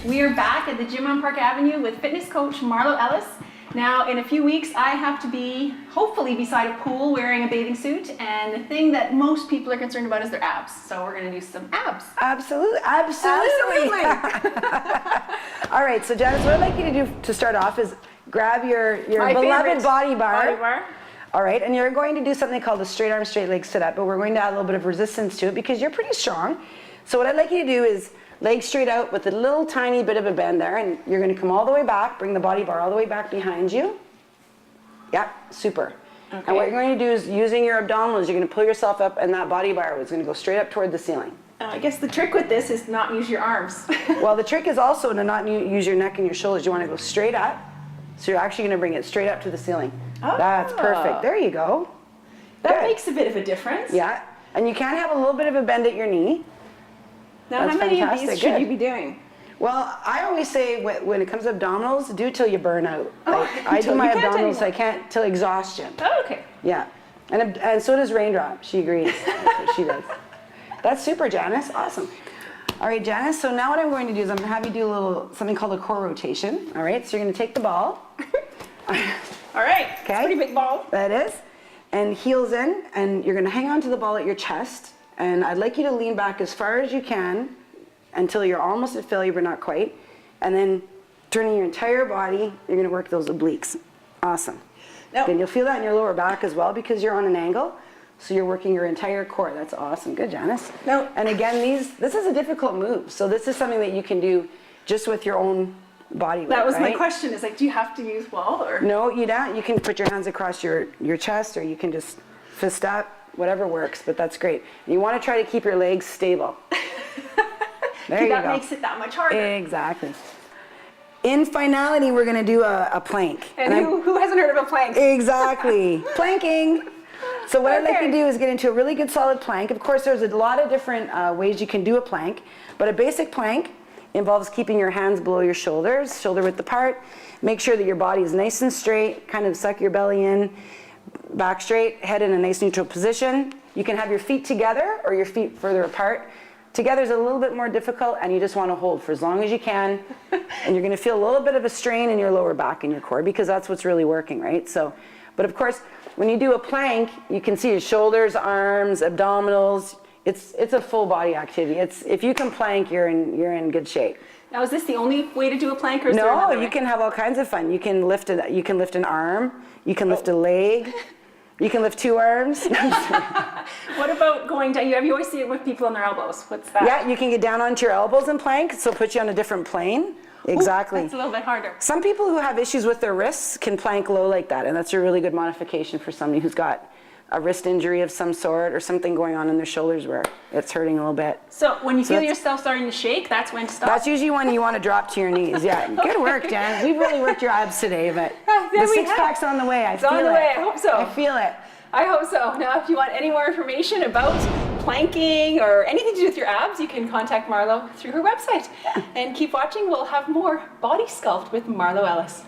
We are back at the gym on Park Avenue with fitness coach Marlo Ellis. Now, in a few weeks, I have to be, hopefully, beside a pool wearing a bathing suit, and the thing that most people are concerned about is their abs. So we're going to do some abs. Absolutely. All right, so Janis, what I'd like you to do to start off is grab your beloved body bar. All right, and you're going to do something called a straight arm, straight leg sit up, but we're going to add a little bit of resistance to it because you're pretty strong. So what I'd like you to do is legs straight out with a little tiny bit of a bend there, and you're going to come all the way back, bring the body bar all the way back behind you. Yep, super. Okay. And what you're going to do is, using your abdominals, you're going to pull yourself up, and that body bar is going to go straight up toward the ceiling. I guess the trick with this is not use your arms. Well, the trick is also to not use your neck and your shoulders. You want to go straight up, so you're actually going to bring it straight up to the ceiling. Oh. That's perfect. There you go. That makes a bit of a difference. Yeah, and you can have a little bit of a bend at your knee. Now, how many of these should you be doing? Well, I always say when it comes to abdominals, do till you burn out. Oh, like, I do my abdominals, I can't till exhaustion. Oh, okay. Yeah, and so does Raindrop. She agrees. That's what she does. That's super, Janis. Awesome. All right, Janis. So now what I'm going to do is I'm going to have you do something called a core rotation. All right. So you're going to take the ball. All right. Okay. It's a pretty big ball. That is. And heels in, and you're going to hang on to the ball at your chest. And I'd like you to lean back as far as you can until you're almost at failure, but not quite. And then turning your entire body, you're going to work those obliques. Awesome. Now, and you'll feel that in your lower back as well because you're on an angle. So you're working your entire core. That's awesome. Good, Janis. Now, and again, this is a difficult move. So this is something that you can do just with your own body weight. That was my question. Is like, do you have to use wall or? No, you don't. You can put your hands across your chest, or you can just fist up. Whatever works, but that's great. And you want to try to keep your legs stable. There you go. That makes it that much harder. Exactly. In finality, we're going to do a plank. And who hasn't heard of a plank? Exactly. Planking. So what I'd like you to do is get into a really good solid plank. Of course, there's a lot of different ways you can do a plank, but a basic plank involves keeping your hands below your shoulders, shoulder width apart. Make sure that your body is nice and straight. Kind of suck your belly in. Back straight, head in a nice neutral position. You can have your feet together or your feet further apart. Together is a little bit more difficult, and you just want to hold for as long as you can. And you're going to feel a little bit of a strain in your lower back and your core because that's what's really working, right? So, but of course, when you do a plank, you can see your shoulders, arms, abdominals. It's a full body activity. If you can plank, you're in good shape. Now, is this the only way to do a plank, or is there another way? No, you can have all kinds of fun. You can lift an arm. You can lift a leg. You can lift two arms. What about going down? You always see it with people on their elbows. What's that? Yeah, you can get down onto your elbows and plank, so put you on a different plane. Exactly. Ooh, that's a little bit harder. Some people who have issues with their wrists can plank low like that, and that's a really good modification for somebody who's got a wrist injury of some sort or something going on in their shoulders where it's hurting a little bit. So when you feel yourself starting to shake, that's when to stop? That's usually when you want to drop to your knees. Yeah, good work, Jan. We've really worked your abs today, but the six-pack's on the way. I feel it. It's on the way. I hope so. I feel it. I hope so. Now, if you want any more information about planking or anything to do with your abs, you can contact Marlo through her website. Yeah. And keep watching. We'll have more Body Sculpt with Marlo Ellis.